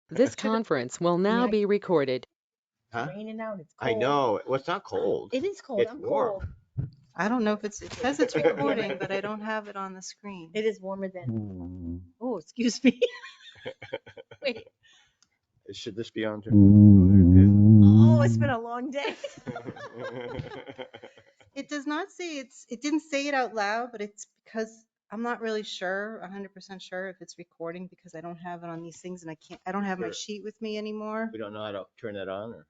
This conference will now be recorded. Huh? Raining out. It's I cold. know. Well, it's not cold. It is cold. It's I'm warm. cold. I don't know if it says it's recording, but I don't have it on the screen. It is warmer than. Oh, excuse me. Wait. Should this be on? Oh, it's been a long day. It does not say it didn't say it out loud, but it's because I'm not really sure, 100% sure if it's recording because I don't have it on these things and I don't have my Sure. sheet with me anymore. We don't know how to turn that on, or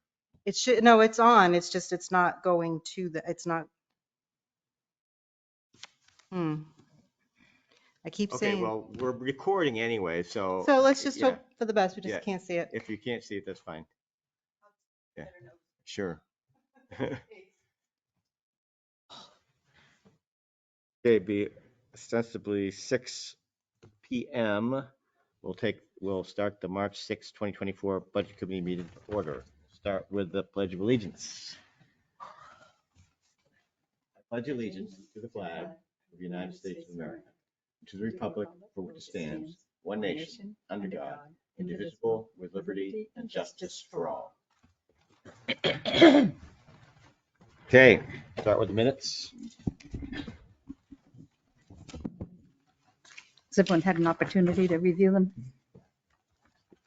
It should, no, it's on. It's just, it's not going to it's not. I keep okay. saying. Well, we're recording anyway, so Let's just yeah. hope for the best. We just Yeah. can't see it. If you can't see it, that's fine. Yeah, sure. Okay, be ostensibly 6 p.m. We'll start the March 6, 2024 Budget Committee meeting to order. Start with the Pledge of Allegiance. I pledge allegiance to the flag of the United States of America, to the republic for which it stands, one nation, under God, indivisible, with liberty and justice for all. Okay, start with the minutes. Has everyone had an opportunity to review them?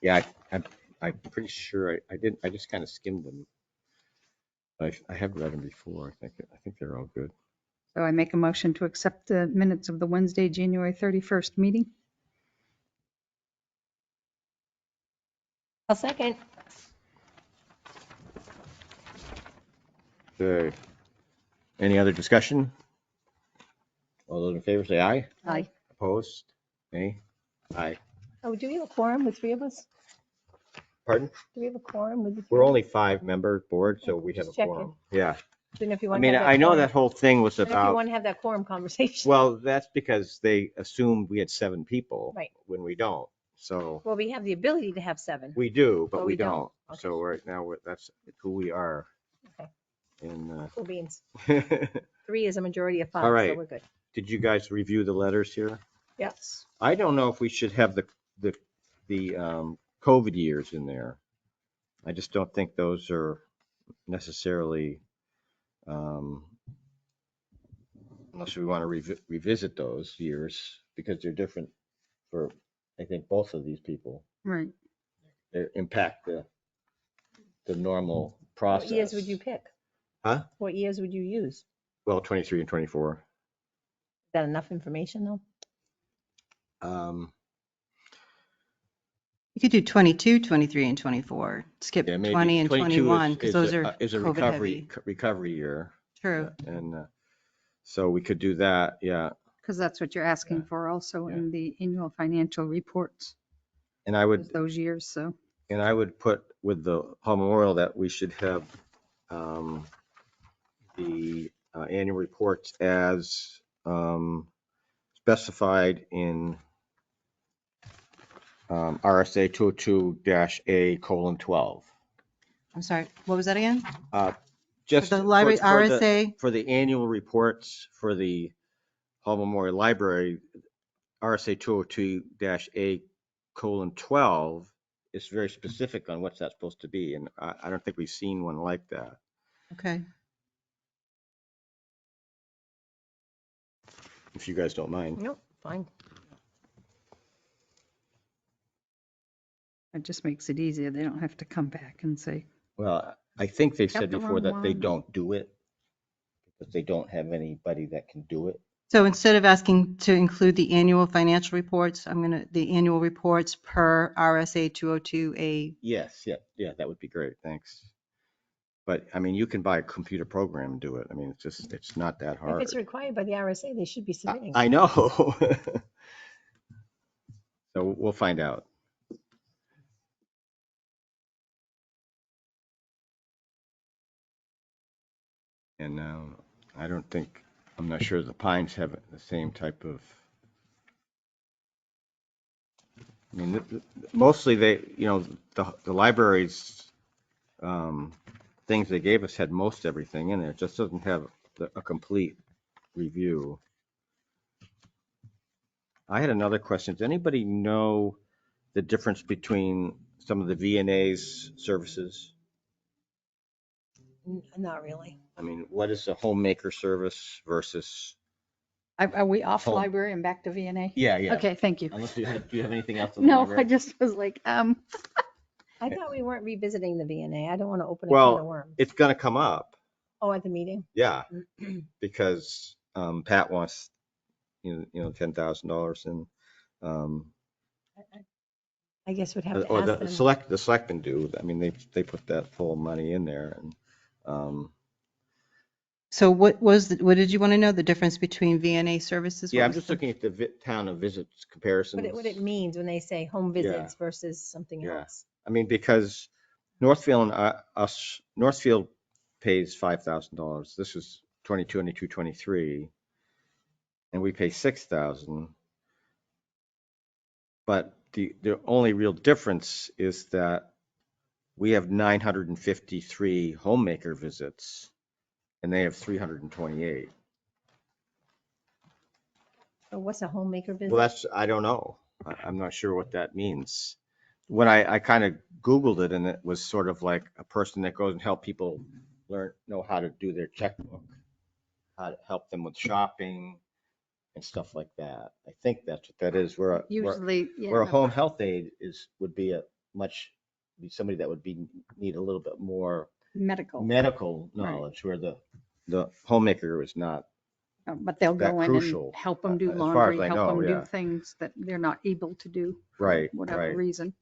Yeah, I'm pretty sure I didn't. I just kind of skimmed them. I have read them before. I think they're all good. So I make a motion to accept the minutes of the Wednesday, January 31st meeting. A second. Okay. Any other discussion? All those in favor say aye. Aye. Opposed? Nay? Aye. Oh, do we have a quorum with three of us? Pardon? Do we have a quorum with the We're only 5-member board, so we have a Just checking. quorum. Yeah. Didn't know if you I want mean, to have I know quorum. that whole thing was Didn't know if you about, want to have that quorum conversation. well, that's because they assumed we had 7 people. Right. When we don't. So Well, we have the ability to have 7. we do, but But we we don't. don't. Okay. So right now, that's who we are. Okay. And Cool beans. 3 is a majority of 5, All right. so we're good. did you guys review the letters here? Yes. I don't know if we should have the COVID years in there. I just don't think those are necessarily, unless we want to revisit those years because they're different for, I think, both of these people. Right. They impact the normal process. What years would you pick? Huh? What years would you use? Well, 23 and 24. Is that enough information though? You could do 22, 23, and 24. Skip Yeah, maybe 20 and 22 21 because those are is a COVID heavy. recovery year. True. And so we could do that. Yeah. Because that's what you're asking for also in the annual financial reports. And I would, Those years, so. and I would put with the Hall Memorial that we should have the annual reports as specified in RSA 202-A:12. I'm sorry. What was that again? Just The library RSA. for the annual reports for the Hall Memorial Library, RSA 202-A:12 is very specific on what's that supposed to be, and I don't think we've seen one like that. Okay. If you guys don't mind. Nope, fine. It just makes it easier. They don't have to come back and say, Well, I think they've said Got the before wrong that they one. don't do it because they don't have anybody that can do it. So instead of asking to include the annual financial reports, the annual reports per RSA 202A. Yes, yeah, that would be great. Thanks. But I mean, you can buy a computer program and do it. I mean, it's not that hard. If it's required by the RSA, they should be submitting. I know. So we'll find out. And I'm not sure the Pines have the same type of, I mean, mostly the library's things they gave us had most everything in there. It just doesn't have a complete review. I had another question. Does anybody know the difference between some of the VNA's services? Not really. I mean, what is a homemaker service versus? Are we off Home. library and back to VNA? Yeah. Okay, thank you. Unless do you have anything else on the No, library? I just was like, I thought we weren't revisiting the VNA. I don't want to open a can of Well, worms. it's gonna come up. Oh, at the meeting? Yeah, because Pat wants, $10,000 and I guess we'd have to or ask the them. the selectmen do. I mean, they put that full money in there and So what did you want to know? The difference between VNA services? yeah, What I'm was just the- looking at the town of visits comparisons. What it means when they say home Yeah. visits versus something Yeah. else. I mean, because Northfield and Northfield pays $5,000. This is 22, 23, and we pay 6,000. But the only real difference is that we have 953 homemaker visits, and they have 328. So what's a homemaker visit? Well, I don't know. I'm not sure what that means. When I kind of Googled it, and it was sort of like a person that goes and help people know how to do their checkbook, how to help them with shopping and stuff like that. I think that's what that is. Where usually, a yeah, home health aide would be somebody that would need a little bit more medical. medical knowledge, where the homemaker is not. But they'll that go in crucial, and help them do as far as laundry, I help know, them yeah. do things that they're not able to do for Right, whatever right. reason.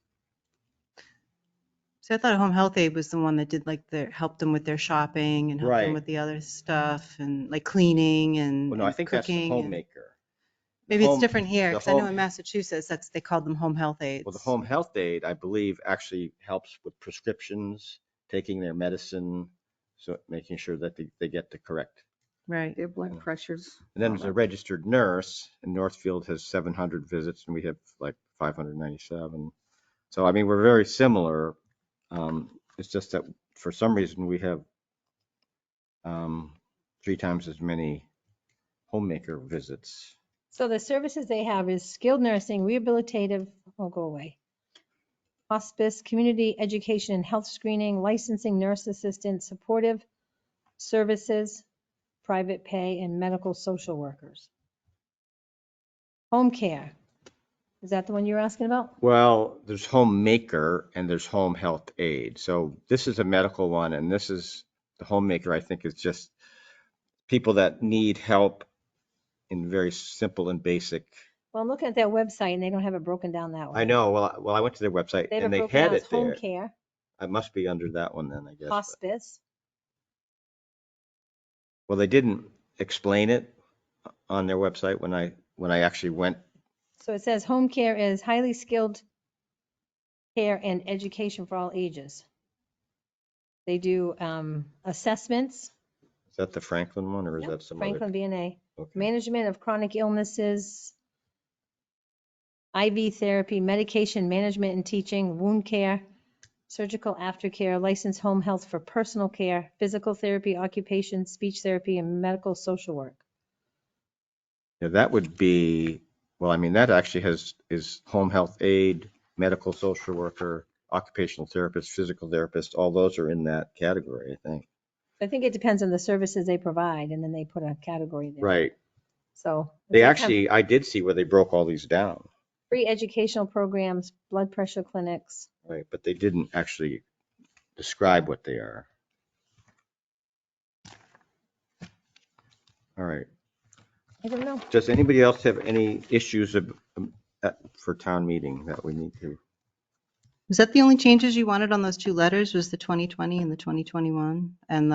So I thought a home health aide was the one that did like helped them with their shopping and helped Right. them with the other stuff and like cleaning and, Well, no, I and think that's the cooking. and- homemaker. Maybe home- it's different here the because I know home- in Massachusetts they called them home health aides. Well, the home health aide, I believe, actually helps with prescriptions, taking their medicine, so making sure that they get the correct. Right. Their blood pressures. And then all there's a that. registered nurse, and Northfield has 700 visits, and we have like 597. So, I mean, we're very similar. It's just that for some reason we have 3 times as many homemaker visits. So the services they have is skilled nursing, rehabilitative, go away. Hospice, community education and health screening, licensing, nurse assistant, supportive services, private pay, and medical social workers. Home care. Is that the one you're asking about? Well, there's homemaker and there's home health aide. So this is a medical one, and this is the homemaker, I think, is just people that need help in very simple and basic. Well, I'm looking at their website and they don't have it broken down that way. I know. Well, I went to their website They have and it they broken had down as it home there. care, I must be under that one then, I guess. hospice. Well, they didn't explain it on their website when I actually went. So it says home care is highly skilled care and education for all ages. They do assessments. Is that the Franklin one or is Yep, that some Franklin other? VNA. Okay. Management of chronic illnesses, IV therapy, medication management and teaching, wound care, surgical aftercare, licensed home health for personal care, physical therapy, occupation, speech therapy, and medical social work. Yeah, that would be, well, I mean, that actually is home health aide, medical social worker, occupational therapist, physical therapist, all those are in that category, I think. I think it depends on the services they provide, and then they put a category there. Right. So They have actually, I did see where they broke all these down, free educational programs, blood pressure clinics. right? But they didn't actually describe what they are. All right. I don't know. Does anybody else have any issues for town meeting that we need to? Was that the only changes you wanted on those 2 letters? Was the 2020 and the 2021 and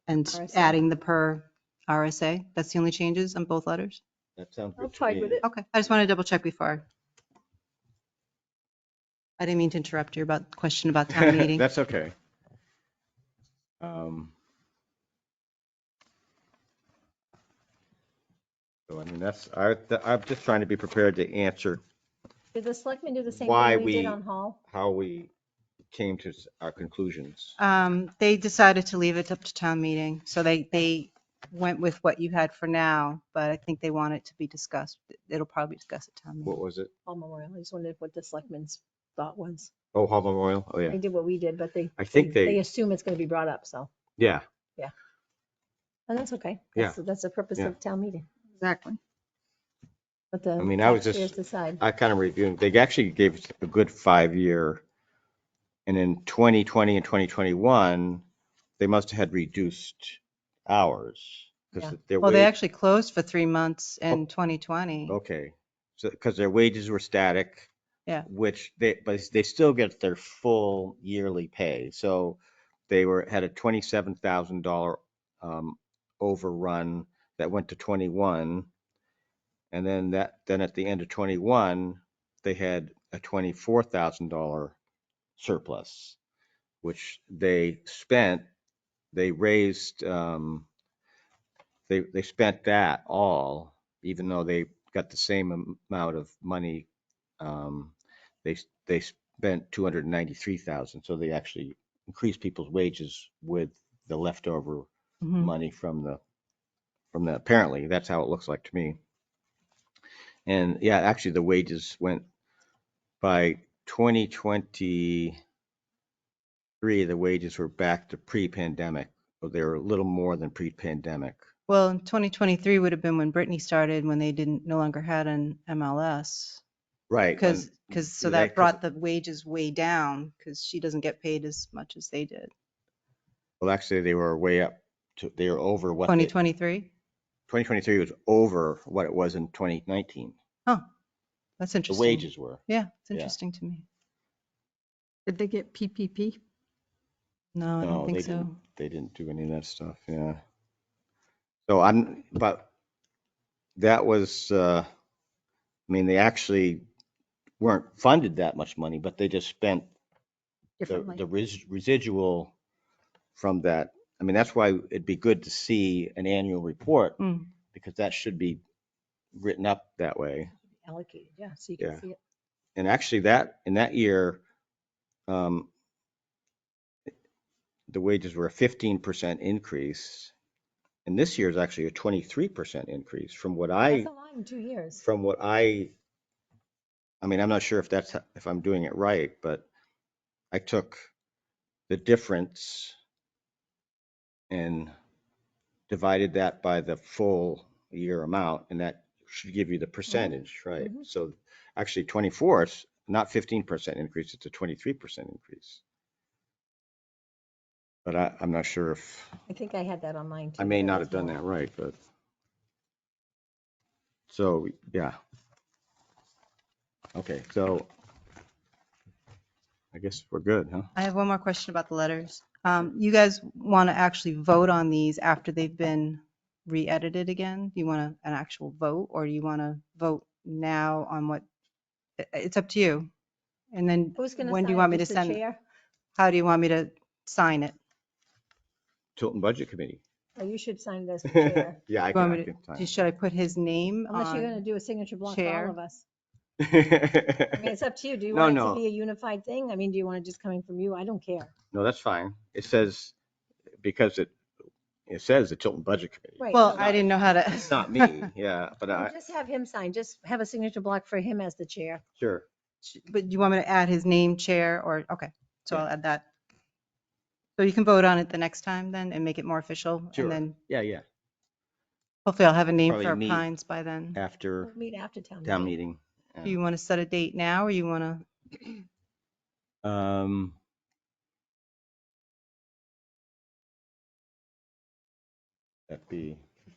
RSA. adding the per RSA? That's the only changes on both letters? That sounds I'm good to fine me. with it. Okay. I just want to double check before. I didn't mean to interrupt you about the question about town meeting. That's okay. So, I mean, I'm just trying to be prepared to answer Did the selectmen do the same Why thing we did we- on Hall? how we came to our conclusions. They decided to leave it up to town meeting. So they went with what you had for now, but I think they want it to be discussed. It'll probably be discussed at town What meeting. was it? Hall Memorial. I just wondered what the selectmen's thought was. Oh, Hall Memorial, oh, They yeah. did what we did, but I think they they, assume it's going to be brought up, so, yeah, and that's okay. Yeah. That's the purpose Yeah. of town meeting. Exactly. Let the I mean, I was taxpayers just, decide. I kind of reviewed, they actually gave us a good 5-year. And in 2020 and 2021, they must have had reduced hours. Yeah. Because their Well, they wage, actually closed for 3 months in Oh. 2020. okay, so, because their wages were static. Yeah. Which but they still get their full yearly pay. So they had a $27,000 overrun that went to 21. And then at the end of 21, they had a $24,000 surplus, which they spent. They raised, they spent that all, even though they got the same amount of money. Um, they spent 293,000, so they actually increased people's wages with the leftover Mhm. money from the apparently that's how it looks like to me. And yeah, actually the wages went by 2023, the wages were back to pre-pandemic. So they were a little more than pre-pandemic. Well, 2023 would have been when Brittany started, when they no longer had an MLS. Right. Because they- that brought the wages way down because she doesn't get paid as much as they did. Well, actually, they were way up to, they were over what 2023? 2023 was over what it was in 2019. Huh, that's The interesting. wages were. Yeah, it's Yeah. interesting to me. Did they get PPP? No, I don't No, think they so. didn't. They didn't do any of that stuff. Yeah. So but that was, I mean, they actually weren't funded that much money, but they just spent Differently. the residual from that. I mean, that's why it'd be good to see an annual report Mm. because that should be written up that way. Allocated, yeah, so you can Yeah. see it. And actually in that year, um, the wages were a 15% increase. And this year is actually a 23% increase from what That's a lot in 2 years. I mean, I'm not sure if I'm doing it right, but I took the difference and divided that by the full year amount, and that should give you the percentage, right? Mhm. So actually 24 is not 15% increase, it's a 23% increase. But I'm not sure if, I think I had that on mine too. I may but not it's have done more. that right, but. So, yeah. Okay, so I guess we're good, huh? I have one more question about the letters. You guys want to actually vote on these after they've been re-edited again? Do you want an actual vote, or do you want to vote now on what? It's up to you. And then Who's going to when do sign you it? want me to Just the send? chair? How do you want me to sign it? Tilton Budget Committee. Or you should sign it as the chair, Yeah, I You want can, me I can sign should I put his name unless you're going to on? do a signature block for chair. all of us. I mean, it. it's up to you. Do you No, want it to no. be a unified thing? I mean, do you want it just coming from you? I don't care. No, that's fine. It says, because it says the Tilton Budget Committee. Right. Well, no, I didn't know how to. It's not me, yeah, but no, just have him sign. Just have a signature block for him as the chair. sure. But you want me to add his name, chair, or, okay, so Yeah. I'll add that. So you can vote on it the next time then and make it more official. Sure. And then Yeah. hopefully I'll have a name Probably for our meet Pines by then. After We'll meet after town town meeting. meeting. Yeah. Do you want to set a date now, or you want to?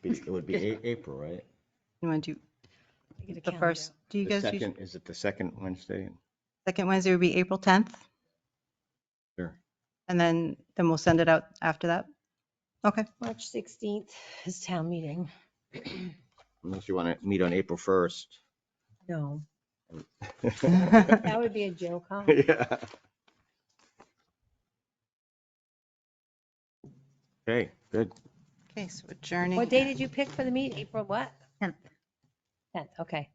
It would be April, right? You want to do I get a the calendar. first, do you The guys use, second, is it the second Wednesday? second Wednesday would be April 10th? Sure. And then we'll send it out after that? Okay. March 16th is town meeting. Unless you want to meet on April 1st. No, that would be a joke, huh? Yeah. Okay, good. Okay, so adjourning. What day did you pick for the meet? April what? 10th. 10th, okay.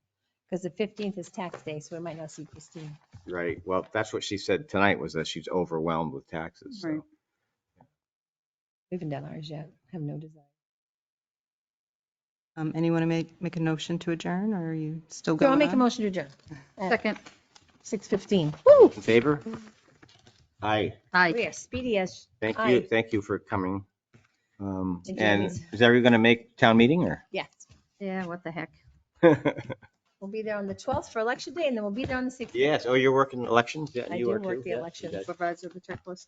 Because the 15th is tax day, so we might not see Christine. Right. Well, that's what she said tonight, was that she's overwhelmed with taxes. So. Right. We haven't done ours yet. Have no desire. Anyone to make a motion to adjourn, or are you still So going I'll make a on? motion to adjourn. Second. 6:15. Woo! In favor? Aye. Aye. We are speedy as. Thank Aye. you. Thank you for coming. And And Jamie's. is everyone going to make town meeting or? Yes. Yeah, what the heck. We'll be there on the 12th for election day and then we'll be there on the 16th. Yes. Oh, you're working elections? Yeah, I you do are work too? the Yeah, elections. you guys- Supervisor of the checklist.